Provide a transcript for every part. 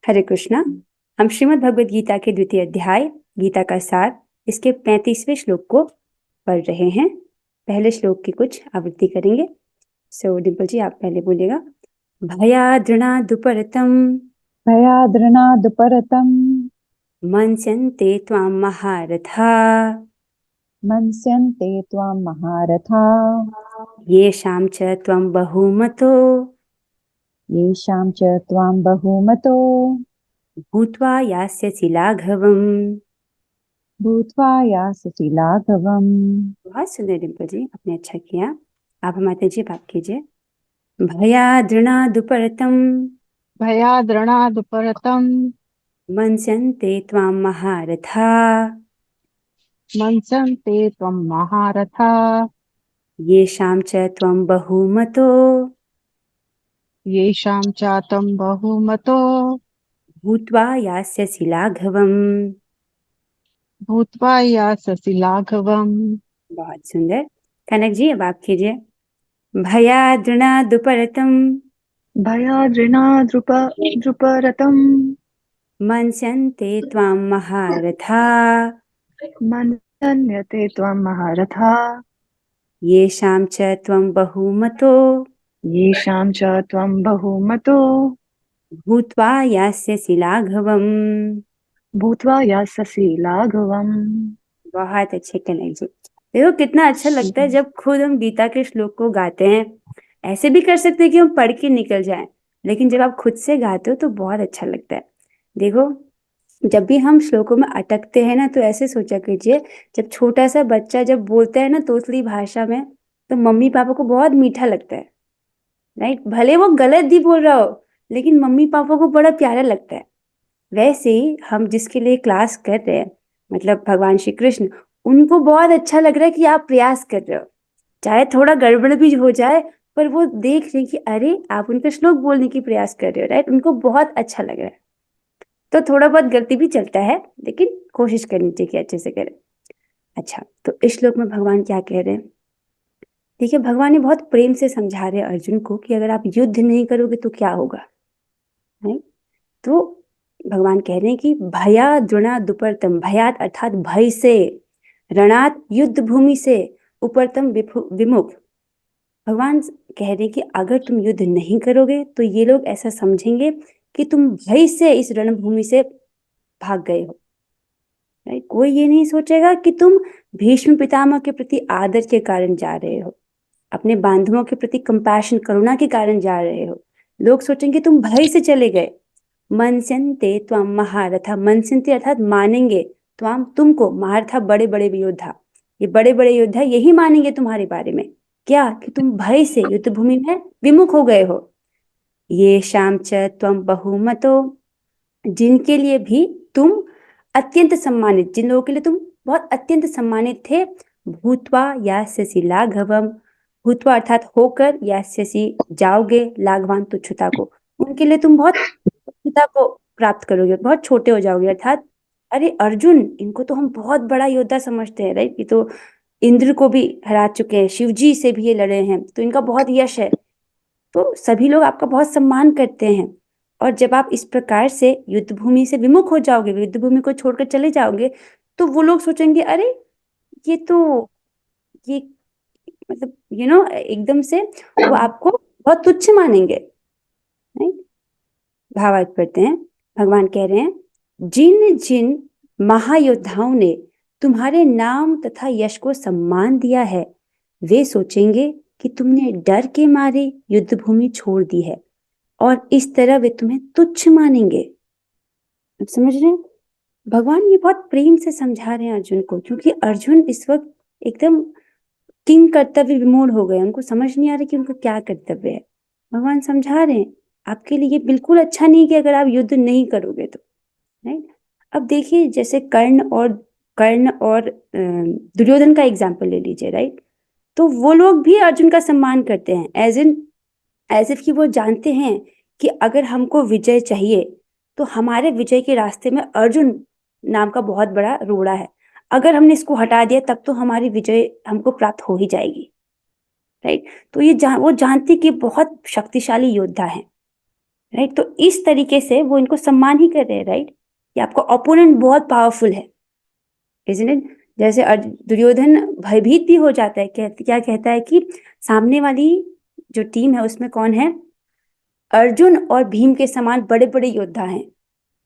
हरे कृष्णा। हम श्रीमद् भगवद गीता के द्वितीय अध्याय गीता का सार इसके 35वें श्लोक को पढ़ रहे हैं। पहले श्लोक की कुछ आवृत्ति करेंगे। सो डिम्पल जी आप पहले बोलिएगा। भयाद्रणादुपरतं भयाद्रनादुपरतं मन्स्यन्ते त्वां महारथा मन्स्यन्ते त्वां महारथा येषां च त्वं बहुमतो येषां च त्वां बहुमतो भूत्वा यास्यसि लाघवम्। भूत्वा यास्यसि लाघवम्। बहुत सुंदर डिम्पल जी, आपने अच्छा किया। आप हमारे जी बात कीजिए। भयाद्रणादुपरतं भयाद्रणादुपरतं मन्स्यन्ते त्वां महारथा मन्सन्ते त्वं महारथा येषां च त्वं बहुमतो येषां चातं बहुमतो भूत्वा यास्यसि लाघवम्। भूत्वा यास्यसि लाघवम्। बहुत सुंदर। कनक जी अब आप कीजिए। भयाद्रणादुपरतं भयाद्रिनाद्रुपरतं मन्स्यन्ते त्वां महारथा मन्यते त्वं महारथा येषां च त्वं बहुमतो येषां च त्वं बहुमतो भूत्वा यास्यसि लाघवम्। भूत्वा यास्यसि लाघवम्। बहुत अच्छे कनक जी। देखो कितना अच्छा लगता है जब खुद हम गीता के श्लोक को गाते हैं। ऐसे भी कर सकते हैं कि हम पढ़ के निकल जाएं, लेकिन जब आप खुद से गाते हो तो बहुत अच्छा लगता है। देखो जब भी हम श्लोकों में अटकते हैं ना, तो ऐसे सोचा कीजिए, जब छोटा सा बच्चा जब बोलता है ना तोतली भाषा में, तो मम्मी पापा को बहुत मीठा लगता है, राइट। भले वो गलत भी बोल रहा हो, लेकिन मम्मी पापा को बड़ा प्यारा लगता है। वैसे ही हम जिसके लिए क्लास कर रहे हैं, मतलब भगवान श्री कृष्ण, उनको बहुत अच्छा लग रहा है कि आप प्रयास कर रहे हो। चाहे थोड़ा गड़बड़ भी हो जाए, पर वो देख रहे हैं कि अरे आप उनका श्लोक बोलने की प्रयास कर रहे हो, राइट। उनको बहुत अच्छा लग रहा है। तो थोड़ा बहुत गलती भी चलता है, लेकिन कोशिश करनी चाहिए कि अच्छे से करें। अच्छा, तो इस श्लोक में भगवान क्या कह रहे हैं? देखिए, भगवान ने बहुत प्रेम से समझा रहे हैं अर्जुन को कि अगर आप युद्ध नहीं करोगे तो क्या होगा, राइट। तो भगवान कह रहे हैं कि भया द्रोणा दुपरतम, भयात अर्थात भय से, रणात युद्ध भूमि से, उपरतम विमुख। भगवान कह रहे हैं कि अगर तुम युद्ध नहीं करोगे तो ये लोग ऐसा समझेंगे कि तुम भय से इस रणभूमि से भाग गए हो, राइट। कोई ये नहीं सोचेगा कि तुम भीष्म पितामह के प्रति आदर के कारण जा रहे हो, अपने बांधवों के प्रति कंपैशन करुणा के कारण जा रहे हो। लोग सोचेंगे तुम भय से चले गए। मनस्यन्ते त्वां महारथा, मनस्यन्ते अर्थात मानेंगे, त्वां तुमको, महारथा बड़े बड़े योद्धा, ये बड़े बड़े योद्धा यही मानेंगे तुम्हारे बारे में, क्या कि तुम भय से युद्ध भूमि में विमुख हो गए हो। ये शाम च त्वं बहुमतो, जिनके लिए भी तुम अत्यंत सम्मानित, जिन लोगों के लिए तुम बहुत अत्यंत सम्मानित थे, भूत्वा यास्यसि लाघवम, भूत्वा अर्थात होकर, यास्यसि जाओगे, लाघवान तुच्छता को, उनके लिए तुम बहुत तुच्छता को प्राप्त करोगे, बहुत छोटे हो जाओगे। अर्थात अरे अर्जुन, इनको तो हम बहुत बड़ा योद्धा समझते हैं, राइट। ये तो इंद्र को भी हरा चुके हैं, शिव जी से भी ये लड़े हैं, तो इनका बहुत यश है। तो सभी लोग आपका बहुत सम्मान करते हैं। और जब आप इस प्रकार से युद्ध भूमि से विमुख हो जाओगे, युद्ध भूमि को छोड़कर चले जाओगे, तो वो लोग सोचेंगे अरे ये तो, ये मतलब एकदम से वो आपको बहुत तुच्छ मानेंगे, राइट। भावार्थ पढ़ते हैं। भगवान कह रहे हैं जिन जिन महायोद्धाओं ने तुम्हारे नाम तथा यश को सम्मान दिया है, वे सोचेंगे कि तुमने डर के मारे युद्ध भूमि छोड़ दी है, और इस तरह वे तुम्हें तुच्छ मानेंगे। आप समझ रहे हैं? भगवान ये बहुत प्रेम से समझा रहे हैं अर्जुन को, क्योंकि अर्जुन इस वक्त एकदम किंग कर्तव्य विमूढ़ हो गए, उनको समझ नहीं आ रहा कि उनका क्या कर्तव्य है। भगवान समझा रहे हैं आपके लिए ये बिल्कुल अच्छा नहीं कि अगर आप युद्ध नहीं करोगे तो, राइट। अब देखिए जैसे कर्ण और दुर्योधन का एग्जाम्पल ले लीजिए, राइट। तो वो लोग भी अर्जुन का सम्मान करते हैं, एज इफ कि वो जानते हैं कि अगर हमको विजय चाहिए तो हमारे विजय के रास्ते में अर्जुन नाम का बहुत बड़ा रोड़ा है। अगर हमने इसको हटा दिया तब तो हमारी विजय हमको प्राप्त हो ही जाएगी, राइट। तो वो जानती कि बहुत शक्तिशाली योद्धा है, राइट। तो इस तरीके से वो इनको सम्मान ही कर रहे हैं, राइट, कि आपका ओपोनेंट बहुत पावरफुल है, इजंट इट। जैसे दुर्योधन भयभीत भी हो जाता है, क्या कहता है कि सामने वाली जो टीम है उसमें कौन है, अर्जुन और भीम के समान बड़े बड़े योद्धा हैं,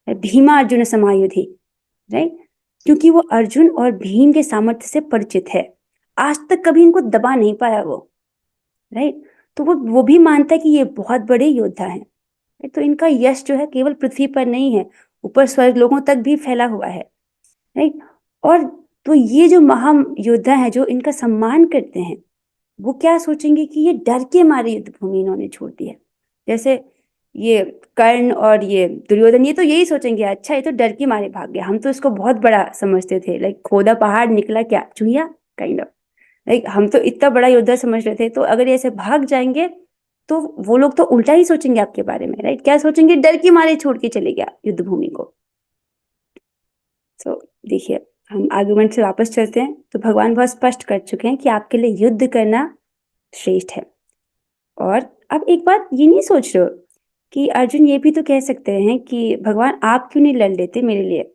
भीमा अर्जुन समायुधि, राइट, क्योंकि वो अर्जुन और भीम के सामर्थ्य से परिचित है, आज तक कभी इनको दबा नहीं पाया वो, राइट। तो वो भी मानता है कि ये बहुत बड़े योद्धा हैं, तो इनका यश जो है केवल पृथ्वी पर नहीं है, ऊपर स्वर्ग लोगों तक भी फैला हुआ है, राइट। और तो ये जो महायोद्धा है जो इनका सम्मान करते हैं, वो क्या सोचेंगे कि ये डर के मारे युद्ध भूमि इन्होंने छोड़ दी है। जैसे ये कर्ण और ये दुर्योधन, ये तो यही सोचेंगे, अच्छा ये तो डर के मारे भाग गया, हम तो इसको बहुत बड़ा समझते थे, लाइक खोदा पहाड़ निकला क्या चुहिया, काइंड ऑफ, लाइक हम तो इतना बड़ा योद्धा समझ रहे थे, तो अगर ये ऐसे भाग जाएंगे तो वो लोग तो उल्टा ही सोचेंगे आपके बारे में, राइट। क्या सोचेंगे, डर के मारे छोड़ के चले गया युद्ध भूमि को। तो देखिए, हम आर्गुमेंट से वापस चलते हैं। तो भगवान बहुत स्पष्ट कर चुके हैं कि आपके लिए युद्ध करना श्रेष्ठ है। और अब एक बात ये नहीं सोच रहे हो कि अर्जुन ये भी तो कह सकते हैं कि भगवान आप क्यों नहीं लड़ लेते मेरे लिए।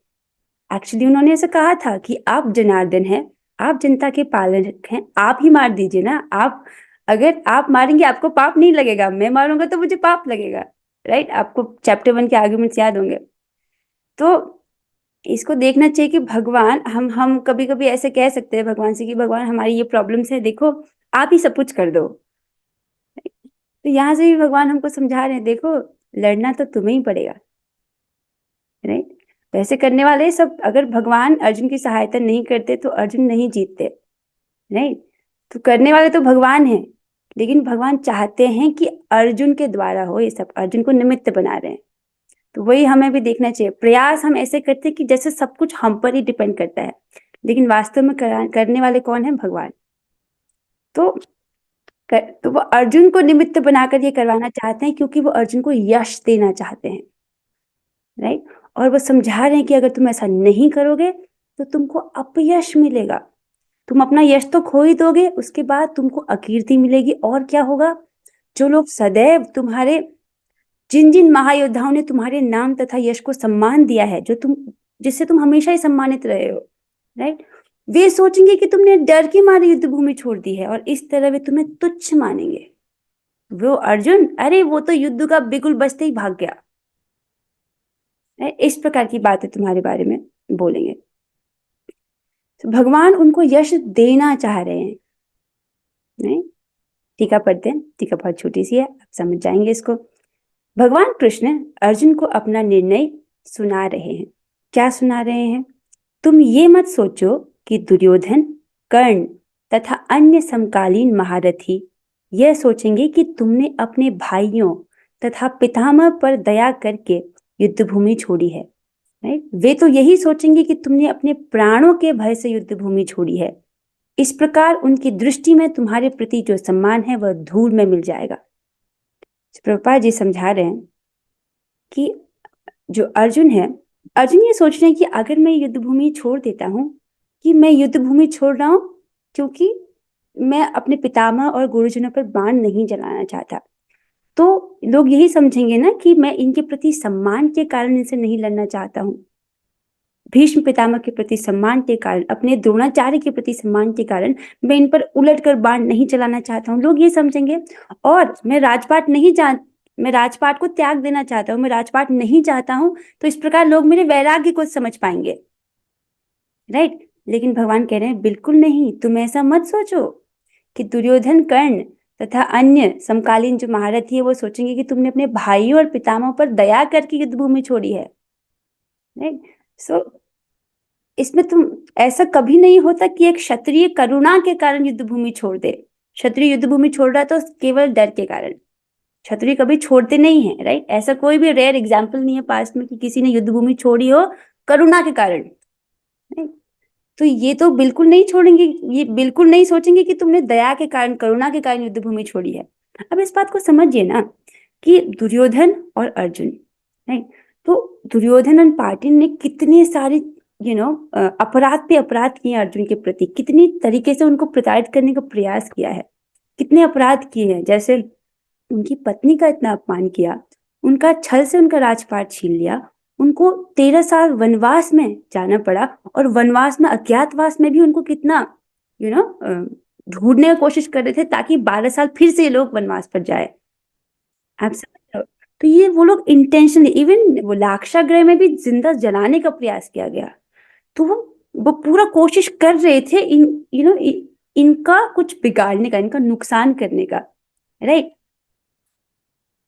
एक्चुअली उन्होंने ऐसा कहा था कि आप जनार्दन हैं, आप जनता के पालक हैं, आप ही मार दीजिए ना। आप, अगर आप मारेंगे आपको पाप नहीं लगेगा, मैं मारूंगा तो मुझे पाप लगेगा, राइट। आपको चैप्टर 1 के आर्गुमेंट्स याद होंगे। तो इसको देखना चाहिए कि भगवान, हम कभी कभी ऐसे कह सकते हैं भगवान से कि भगवान हमारी ये प्रॉब्लम्स है, देखो आप ही सब कुछ कर दो। तो यहाँ से भी भगवान हमको समझा रहे हैं, देखो लड़ना तो तुम्हें ही पड़ेगा, राइट। तो ऐसे करने वाले सब, अगर भगवान अर्जुन की सहायता नहीं करते तो अर्जुन नहीं जीतते, राइट। तो करने वाले तो भगवान हैं, लेकिन भगवान चाहते हैं कि अर्जुन के द्वारा हो ये सब, अर्जुन को निमित्त बना रहे हैं। तो वही हमें भी देखना चाहिए। प्रयास हम ऐसे करते हैं कि जैसे सब कुछ हम पर ही डिपेंड करता है, लेकिन वास्तव में करने वाले कौन है, भगवान। तो तो वो अर्जुन को निमित्त बनाकर ये करवाना चाहते हैं, क्योंकि वो अर्जुन को यश देना चाहते हैं, राइट। और वो समझा रहे हैं कि अगर तुम ऐसा नहीं करोगे तो तुमको अपयश मिलेगा, तुम अपना यश तो खो ही दोगे, उसके बाद तुमको अकीर्ति मिलेगी। और क्या होगा, जो लोग सदैव तुम्हारे, जिन जिन महायोद्धाओं ने तुम्हारे नाम तथा यश को सम्मान दिया है, जिससे तुम हमेशा ही सम्मानित रहे हो, राइट, वे सोचेंगे कि तुमने डर के मारे युद्ध भूमि छोड़ दी है, और इस तरह वे तुम्हें तुच्छ मानेंगे। वो अर्जुन, अरे वो तो युद्ध का बिगुल बजते ही भाग गया, इस प्रकार की बातें तुम्हारे बारे में बोलेंगे। तो भगवान उनको यश देना चाह रहे हैं, नहीं। टीका पढ़ते हैं, टीका बहुत छोटी सी है, आप समझ जाएंगे इसको। भगवान कृष्ण अर्जुन को अपना निर्णय सुना रहे हैं। क्या सुना रहे हैं, तुम ये मत सोचो कि दुर्योधन, कर्ण तथा अन्य समकालीन महारथी यह सोचेंगे कि तुमने अपने भाइयों तथा पितामह पर दया करके युद्ध भूमि छोड़ी है, राइट। वे तो यही सोचेंगे कि तुमने अपने प्राणों के भय से युद्ध भूमि छोड़ी है। इस प्रकार उनकी दृष्टि में तुम्हारे प्रति जो सम्मान है वह धूल में मिल जाएगा। प्रभुपाद जी समझा रहे हैं कि जो अर्जुन है, अर्जुन ये सोच रहे हैं कि अगर मैं युद्ध भूमि छोड़ देता हूं, कि मैं युद्ध भूमि छोड़ रहा हूं क्योंकि मैं अपने पितामह और गुरुजनों पर बाण नहीं जलाना चाहता, तो लोग यही समझेंगे ना कि मैं इनके प्रति सम्मान के कारण इनसे नहीं लड़ना चाहता हूँ। भीष्म पितामह के प्रति सम्मान के कारण, अपने द्रोणाचार्य के प्रति सम्मान के कारण मैं इन पर उलटकर बाण नहीं चलाना चाहता हूँ, लोग ये समझेंगे। और मैं राजपाट को त्याग देना चाहता हूँ, मैं राजपाट नहीं चाहता हूँ, तो इस प्रकार लोग मेरे वैराग्य को समझ पाएंगे, राइट। लेकिन भगवान कह रहे हैं बिल्कुल नहीं, तुम ऐसा मत सोचो कि दुर्योधन, कर्ण तथा अन्य समकालीन जो महारथी है वो सोचेंगे कि तुमने अपने भाइयों और पितामहों पर दया करके युद्ध भूमि छोड़ी है, राइट। सो इसमें तुम, ऐसा कभी नहीं होता कि एक क्षत्रिय करुणा के कारण युद्ध भूमि छोड़ दे। क्षत्रिय युद्ध भूमि छोड़ रहा है तो केवल डर के कारण, क्षत्रिय कभी छोड़ते नहीं है, राइट। ऐसा कोई भी रेयर एग्जाम्पल नहीं है पास्ट में कि किसी ने युद्ध भूमि छोड़ी हो करुणा के कारण, राइट। तो ये तो बिल्कुल नहीं छोड़ेंगे, ये बिल्कुल नहीं सोचेंगे कि तुमने दया के कारण, करुणा के कारण युद्ध भूमि छोड़ी है। अब इस बात को समझिए ना कि दुर्योधन और अर्जुन, राइट, तो दुर्योधन एंड पार्टिन ने कितने सारे अपराध पे अपराध किए अर्जुन के प्रति, कितनी तरीके से उनको प्रताड़ित करने का प्रयास किया है, कितने अपराध किए हैं। जैसे उनकी पत्नी का इतना अपमान किया, उनका छल से उनका राजपाट छीन लिया, उनको 13 साल वनवास में जाना पड़ा, और वनवास में अज्ञातवास में भी उनको कितना यू नो ढूंढने की कोशिश कर रहे थे ताकि 12 साल फिर से ये लोग वनवास पर जाए। आप समझ रहे हो? तो ये वो लोग इंटेंशनली, इवन वो लाक्षागृह में भी जिंदा जलाने का प्रयास किया गया। तो वो पूरा कोशिश कर रहे थे इनका कुछ बिगाड़ने का, इनका नुकसान करने का, राइट।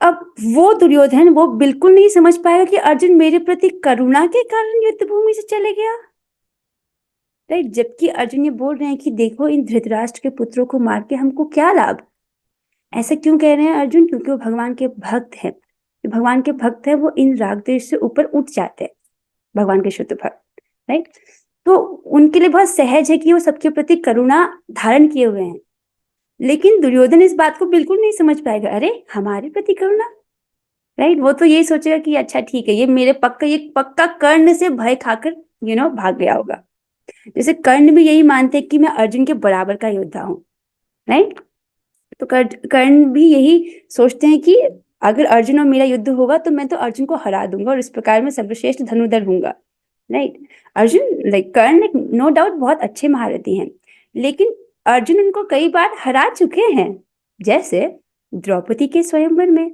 अब वो दुर्योधन वो बिल्कुल नहीं समझ पाएगा कि अर्जुन मेरे प्रति करुणा के कारण युद्ध भूमि से चले गया, राइट। जबकि अर्जुन ये बोल रहे हैं कि देखो इन धृतराष्ट्र के पुत्रों को मार के हमको क्या लाभ। ऐसा क्यों कह रहे हैं अर्जुन? क्योंकि वो भगवान के भक्त हैं। भगवान के भक्त है वो इन राग द्वेष से ऊपर उठ जाते हैं, भगवान के शुद्ध भक्त, राइट। तो उनके लिए बहुत सहज है कि वो सबके प्रति करुणा धारण किए हुए हैं। लेकिन दुर्योधन इस बात को बिल्कुल नहीं समझ पाएगा, अरे हमारे प्रति करुणा, राइट। वो तो यही सोचेगा कि अच्छा ठीक है, ये पक्का कर्ण से भय खाकर भाग गया होगा। जैसे कर्ण भी यही मानते हैं कि मैं अर्जुन के बराबर का योद्धा हूँ, राइट। तो कर्ण भी यही सोचते हैं कि अगर अर्जुन और मेरा युद्ध होगा तो मैं तो अर्जुन को हरा दूंगा और इस प्रकार मैं सर्वश्रेष्ठ धनुर्धर हूंगा, right. Arjun Karna no doubt बहुत अच्छे महारथी हैं, लेकिन अर्जुन उनको कई बार हरा चुके हैं। जैसे द्रौपदी के स्वयंवर में,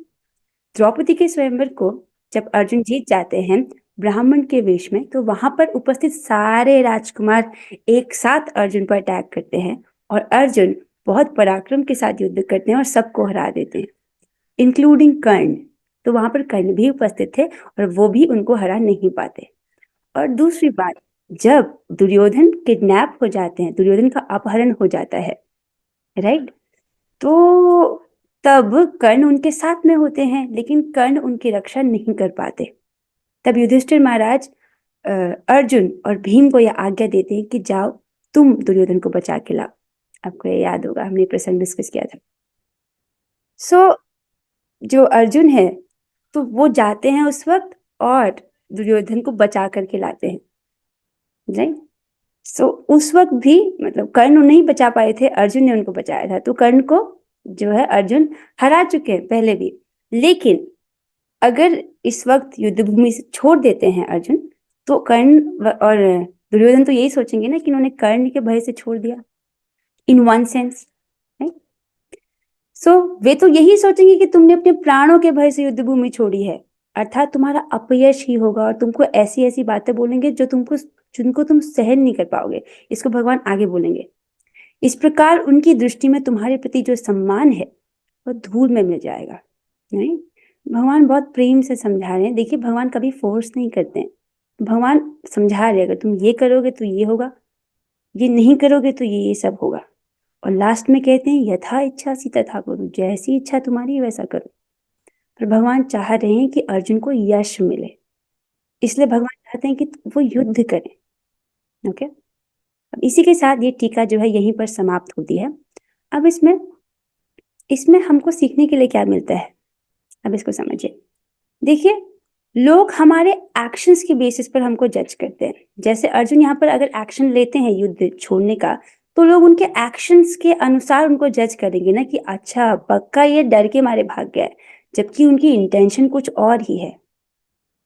द्रौपदी के स्वयंवर को जब अर्जुन जीत जाते हैं ब्राह्मण के वेश में, तो वहां पर उपस्थित सारे राजकुमार एक साथ अर्जुन पर अटैक करते हैं और अर्जुन बहुत पराक्रम के साथ युद्ध करते हैं और सबको हरा देते हैं, इंक्लूडिंग कर्ण। तो वहां पर कर्ण भी उपस्थित थे और वो भी उनको हरा नहीं पाते। और दूसरी बात, जब दुर्योधन किडनैप हो जाते हैं, दुर्योधन का अपहरण हो जाता है, राइट, तो तब कर्ण उनके साथ में होते हैं, लेकिन कर्ण उनकी रक्षा नहीं कर पाते। तब युधिष्ठिर महाराज अर्जुन और भीम को यह आज्ञा देते हैं कि जाओ तुम दुर्योधन को बचा के लाओ। आपको ये याद होगा, हमने प्रसंग डिस्कस किया था। सो जो अर्जुन है तो वो जाते हैं उस वक्त और दुर्योधन को बचा करके लाते हैं, राइट। सो उस वक्त भी मतलब कर्ण नहीं बचा पाए थे, अर्जुन ने उनको बचाया था। तो कर्ण को जो है अर्जुन हरा चुके हैं पहले भी, लेकिन अगर इस वक्त युद्ध भूमि से छोड़ देते हैं अर्जुन, तो कर्ण और दुर्योधन तो यही सोचेंगे ना कि उन्होंने कर्ण के भय से छोड़ दिया, इन वन सेंस, राइट। सो वे तो यही सोचेंगे कि तुमने अपने प्राणों के भय से युद्ध भूमि छोड़ी है, अर्थात तुम्हारा अपयश ही होगा और तुमको ऐसी ऐसी बातें बोलेंगे जिनको तुम सहन नहीं कर पाओगे। इसको भगवान आगे बोलेंगे। इस प्रकार उनकी दृष्टि में तुम्हारे प्रति जो सम्मान है वो धूल में मिल जाएगा, नहीं। भगवान बहुत प्रेम से समझा रहे हैं। देखिए भगवान कभी फोर्स नहीं करते हैं, भगवान समझा रहे अगर तुम ये करोगे तो ये होगा, ये नहीं करोगे तो ये सब होगा। और लास्ट में कहते हैं यथा इच्छा सी तथा करो, जैसी इच्छा तुम्हारी वैसा करो। पर भगवान चाह रहे हैं कि अर्जुन को यश मिले, इसलिए भगवान चाहते हैं कि वो युद्ध करें, ओके। अब इसी के साथ ये टीका जो है यहीं पर समाप्त होती है। अब इसमें हमको सीखने के लिए क्या मिलता है, अब इसको समझिए। देखिए लोग हमारे एक्शंस के बेसिस पर हमको जज करते हैं। जैसे अर्जुन यहाँ पर अगर एक्शन लेते हैं युद्ध छोड़ने का, तो लोग उनके एक्शंस के अनुसार उनको जज करेंगे ना कि अच्छा पक्का ये डर के मारे भाग गया है, जबकि उनकी इंटेंशन कुछ और ही है,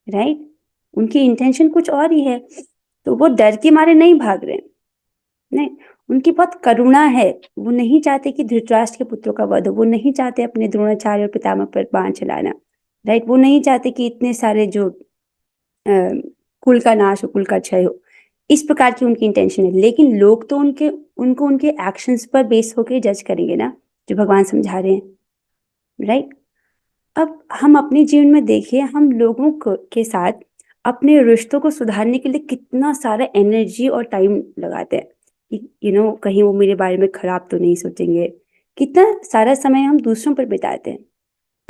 राइट। उनकी इंटेंशन कुछ और ही है, तो वो डर के मारे नहीं भाग रहे, नहीं, उनकी बहुत करुणा है। वो नहीं चाहते कि धृतराष्ट्र के पुत्रों का वध हो, वो नहीं चाहते अपने द्रोणाचार्य और पितामह पर बाण चलाना, राइट। वो नहीं चाहते कि इतने सारे जो कुल का नाश हो, कुल का क्षय हो, इस प्रकार की उनकी इंटेंशन है। लेकिन लोग तो उनको उनके एक्शंस पर बेस होकर जज करेंगे ना, जो भगवान समझा रहे हैं, राइट। अब हम अपने जीवन में देखिए, हम लोगों के साथ अपने रिश्तों को सुधारने के लिए कितना सारा एनर्जी और टाइम लगाते हैं कि कहीं वो मेरे बारे में खराब तो नहीं सोचेंगे, कितना सारा समय हम दूसरों पर बिताते हैं।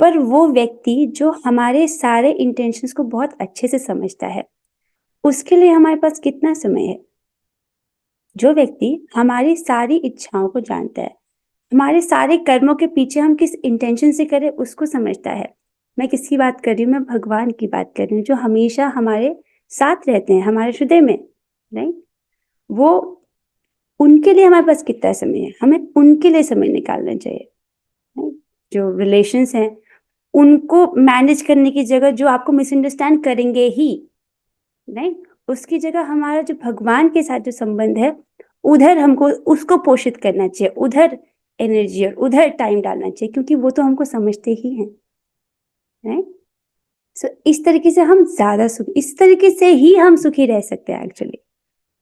पर वो व्यक्ति जो हमारे सारे इंटेंशंस को बहुत अच्छे से समझता है, उसके लिए हमारे पास कितना समय है। जो व्यक्ति हमारी सारी इच्छाओं को जानता है, हमारे सारे कर्मों के पीछे हम किस इंटेंशन से करें उसको समझता है। मैं किसकी बात कर रही हूँ? मैं भगवान की बात कर रही हूँ, जो हमेशा हमारे साथ रहते हैं, हमारे हृदय में, राइट। वो उनके लिए हमारे पास कितना समय है, हमें उनके लिए समय निकालना चाहिए, राइट? जो रिलेशंस हैं उनको मैनेज करने की जगह जो आपको मिसअंडरस्टैंड करेंगे ही, राइट, उसकी जगह हमारा जो भगवान के साथ जो संबंध है, उधर हमको उसको पोषित करना चाहिए, उधर एनर्जी और उधर टाइम डालना चाहिए, क्योंकि वो तो हमको समझते ही हैं, राइट। सो इस तरीके से हम ज्यादा सुख, इस तरीके से ही हम सुखी रह सकते हैं एक्चुअली,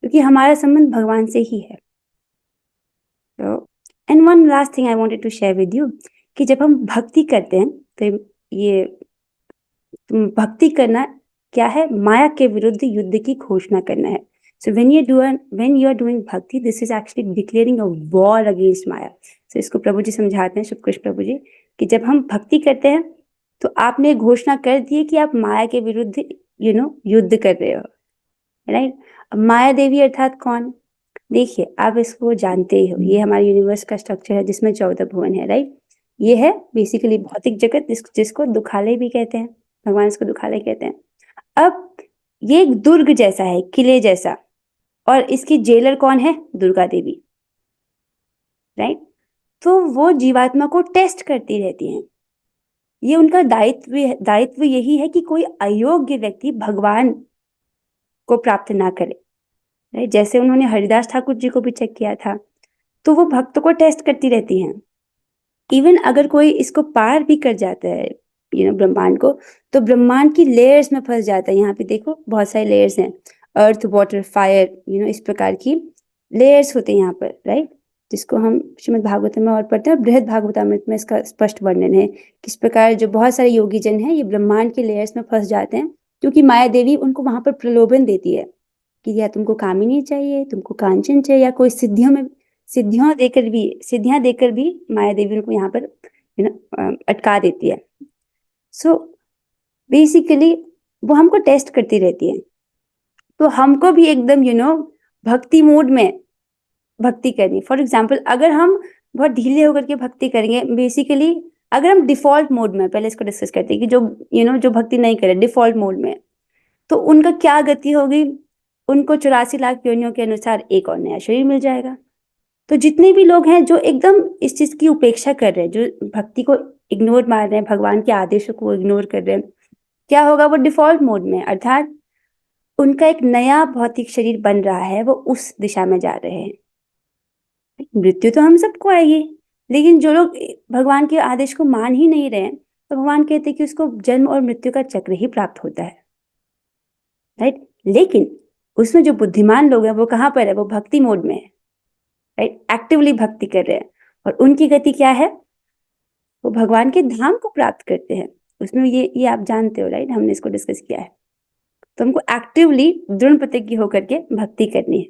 क्योंकि हमारा संबंध भगवान से ही है। तो and one last thing I wanted to share with you, कि जब हम भक्ति करते हैं तो ये भक्ति करना क्या है? माया के विरुद्ध युद्ध की घोषणा करना है। So when you are doing bhakti, this is actually declaring a war against maya. सो इसको प्रभु जी समझाते हैं, शुभ प्रभु जी, कि जब हम भक्ति करते हैं तो आपने घोषणा कर दी है कि आप माया के विरुद्ध युद्ध कर रहे हो, राइट। माया देवी अर्थात कौन? देखिए, आप इसको जानते ही हो, ये हमारे यूनिवर्स का स्ट्रक्चर है जिसमें 14 भुवन है, राइट। ये है बेसिकली भौतिक जगत, जिसको दुखालय भी कहते हैं, भगवान इसको दुखालय कहते हैं। अब ये एक दुर्ग जैसा है, किले जैसा, और इसकी जेलर कौन है? दुर्गा देवी, राइट। तो वो जीवात्मा को टेस्ट करती रहती हैं। ये उनका दायित्व यही है कि कोई अयोग्य व्यक्ति भगवान को प्राप्त ना करे, राइट। जैसे उन्होंने हरिदास ठाकुर जी को भी चेक किया था, तो वो भक्तों को टेस्ट करती रहती हैं। इवन अगर कोई इसको पार भी कर जाता है ब्रह्मांड को, तो ब्रह्मांड की लेयर्स में फंस जाता है। यहाँ पे देखो बहुत सारे लेयर्स हैं, अर्थ, वाटर, फायर, इस प्रकार की लेयर्स होते हैं यहाँ पर, राइट, जिसको हम श्रीमद् भागवतम में और पढ़ते हैं। बृहद भागवतामृत में इसका स्पष्ट वर्णन है, किस प्रकार जो बहुत सारे योगी जन हैं ये ब्रह्मांड के लेयर्स में फंस जाते हैं, क्योंकि माया देवी उनको वहां पर प्रलोभन देती है कि या तुमको कामिनी चाहिए, तुमको कांचन चाहिए, या कोई सिद्धियां देकर भी माया देवी उनको यहाँ पर अटका देती है। सो बेसिकली वो हमको टेस्ट करती रहती है। तो हमको भी एकदम भक्ति मोड में भक्ति करनी। फॉर एग्जाम्पल, अगर हम बहुत ढीले होकर के भक्ति करेंगे, बेसिकली अगर हम डिफॉल्ट मोड में, पहले इसको डिस्कस करते हैं कि जो भक्ति नहीं करे डिफॉल्ट मोड में, तो उनका क्या गति होगी? उनको 84 लाख योनियों के अनुसार एक और नया शरीर मिल जाएगा। तो जितने भी लोग हैं जो एकदम इस चीज की उपेक्षा कर रहे हैं, जो भक्ति को इग्नोर मार रहे हैं, भगवान के आदेशों को इग्नोर कर रहे हैं, क्या होगा? वो डिफॉल्ट मोड में, अर्थात उनका एक नया भौतिक शरीर बन रहा है, वो उस दिशा में जा रहे हैं। मृत्यु तो हम सबको आएगी, लेकिन जो लोग भगवान के आदेश को मान ही नहीं रहे हैं, तो भगवान कहते हैं कि उसको जन्म और मृत्यु का चक्र ही प्राप्त होता है, राइट। लेकिन उसमें जो बुद्धिमान लोग हैं वो कहाँ पर है? वो भक्ति मोड में है, राइट, एक्टिवली भक्ति कर रहे हैं, और उनकी गति क्या है? वो भगवान के धाम को प्राप्त करते हैं। उसमें ये आप जानते हो, राइट, हमने इसको डिस्कस किया है। तो हमको एक्टिवली दृढ़ प्रतिज्ञ होकर के भक्ति करनी है।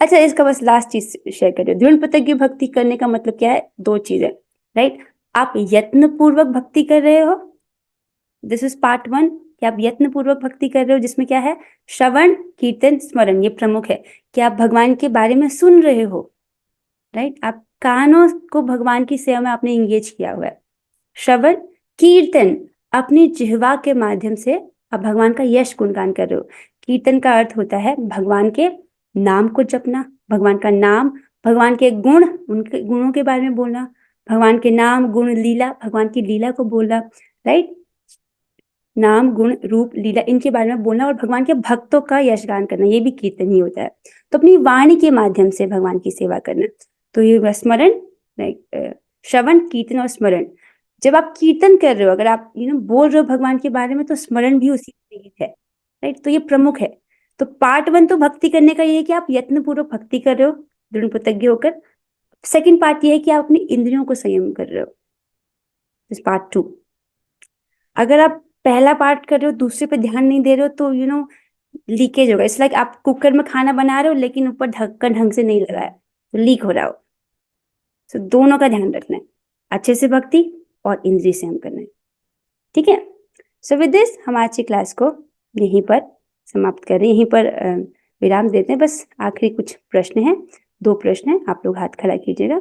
अच्छा, इसका बस लास्ट चीज शेयर कर रही हूँ। दृढ़ प्रतिज्ञ भक्ति करने का मतलब क्या है? 2 चीजें, राइट। आप यत्न पूर्वक भक्ति कर रहे हो, दिस इज पार्ट 1, कि आप यत्न पूर्वक भक्ति कर रहे हो, जिसमें क्या है? श्रवण, कीर्तन, स्मरण, ये प्रमुख है कि आप भगवान के बारे में सुन रहे हो, राइट। आप कानों को भगवान की सेवा में आपने इंगेज किया हुआ है। श्रवण, कीर्तन, अपनी जिह्वा के माध्यम से आप भगवान का यश गुणगान कर रहे हो। कीर्तन का अर्थ होता है भगवान के नाम को जपना, भगवान का नाम, भगवान के गुण, उनके गुणों के बारे में बोलना, भगवान के नाम, गुण, लीला, भगवान की लीला को बोलना, राइट। नाम, गुण, रूप, लीला, इनके बारे में बोलना, और भगवान के भक्तों का यशगान करना, ये भी कीर्तन ही होता है। तो अपनी वाणी के माध्यम से भगवान की सेवा करना, तो ये स्मरण, श्रवण, कीर्तन और स्मरण। जब आप कीर्तन कर रहे हो, अगर आप बोल रहे हो भगवान के बारे में, तो स्मरण भी उसी में निहित है, राइट। तो ये प्रमुख है। तो पार्ट 1 तो भक्ति करने का ये है कि आप यत्न पूर्वक भक्ति कर रहे हो दृढ़ प्रतिज्ञ होकर। सेकंड पार्ट ये है कि आप अपनी इंद्रियों को संयम कर रहे हो, दिस पार्ट 2। अगर आप पहला पार्ट कर रहे हो, दूसरे पे ध्यान नहीं दे रहे हो, तो लीकेज होगा। इट्स लाइक आप कुकर में खाना बना रहे हो लेकिन ऊपर ढक्कन ढंग से नहीं लगाया, तो लीक हो रहा हो। तो दोनों का ध्यान रखना है, अच्छे से भक्ति और इंद्रिय संयम करना है, ठीक है। सो विद दिस हम आज की क्लास को यहीं पर समाप्त करें, यहीं पर विराम देते हैं। बस आखिरी कुछ प्रश्न हैं, 2 प्रश्न हैं, आप लोग हाथ खड़ा कीजिएगा।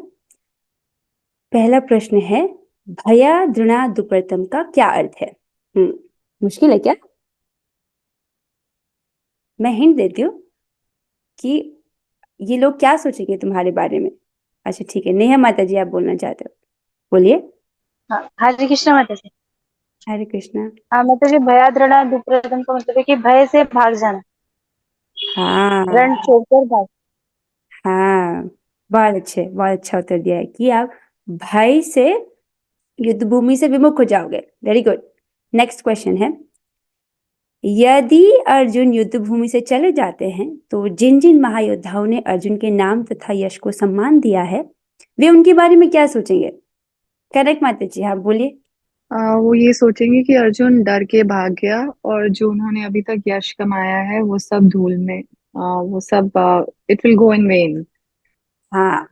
पहला प्रश्न है, भया दृणा दुपर्तम का क्या अर्थ है? मुश्किल है क्या? मैं हिंट देती हूँ कि ये लोग क्या सोचेंगे तुम्हारे बारे में। अच्छा ठीक है, नेहा माता जी आप बोलना चाहते हो, बोलिए। हाँ, हरे कृष्णा माता जी। हरे कृष्णा। मतलब ये भयाद्रणा दुप्रदम का मतलब है कि भय से भाग जाना, हाँ रण छोड़कर भाग। हाँ, बहुत अच्छा उत्तर दिया है कि आप भय से युद्ध भूमि से विमुख हो जाओगे। Very good. नेक्स्ट क्वेश्चन है, यदि अर्जुन युद्ध भूमि से चले जाते हैं तो जिन जिन महायोद्धाओं ने अर्जुन के नाम तथा यश को सम्मान दिया है वे उनके बारे में क्या सोचेंगे? करेक्ट माता जी, हाँ बोलिए। वो ये सोचेंगे कि अर्जुन डर के भाग गया और जो उन्होंने अभी तक यश कमाया है वो सब धूल में, वो सब it will go in when. हाँ,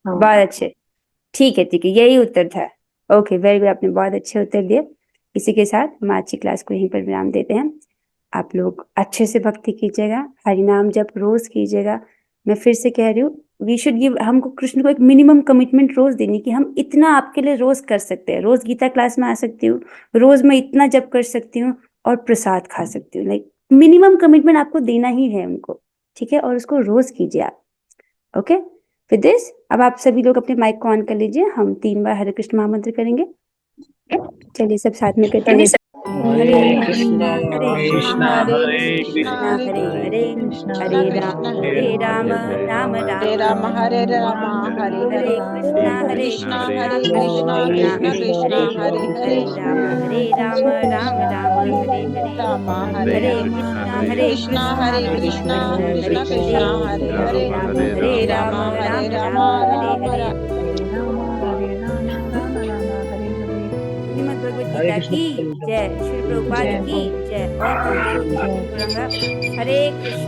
हाँ। बहुत अच्छे। ठीक है, यही उत्तर था। ओके, वेरी गुड, आपने बहुत अच्छे उत्तर दिए। इसी के साथ हम आज की क्लास को यहीं पर विराम देते हैं। आप लोग अच्छे से भक्ति कीजिएगा, हरि नाम जप रोज कीजिएगा। मैं फिर से कह रही हूँ, वी शुड गिव, हमको कृष्ण को एक मिनिमम कमिटमेंट रोज देनी कि हम इतना आपके लिए रोज कर सकते हैं। रोज गीता क्लास में आ सकती हूँ, रोज मैं इतना जप कर सकती हूँ और प्रसाद खा सकती हूँ। लाइक मिनिमम कमिटमेंट आपको देना ही है हमको, ठीक है? और उसको रोज कीजिए आप। ओके, विद दिस अब आप सभी लोग अपने माइक को ऑन कर लीजिए। हम 3 बार हरे कृष्ण महामंत्र करेंगे। चलिए सब साथ में करते हैं। हरे कृष्णा कृष्णा हरे कृष्णा हरे हरे हरे, कृष्णा हरे कृष्णा राम हरे राम राम राम हरे राम हरे हरे हरे, हरे हरे कृष्णा कृष्णा कृष्णा हरे कृष्णा हरे, हरे हरे हरे राम राम राम हरे हरे, राम हरे हरे राम कृष्णा हरे कृष्णा हरे कृष्णा हरे, कृष्णा हरे हरे हरे राम हरे राम राम राम राम हरे राम हरे। हरे राम राम राम हरे हरे। श्रीमद् भगवद गीता की जय, श्री प्रभुपाद की जय। और बोलिए श्री कृष्ण गौरंगा हरे कृष्ण।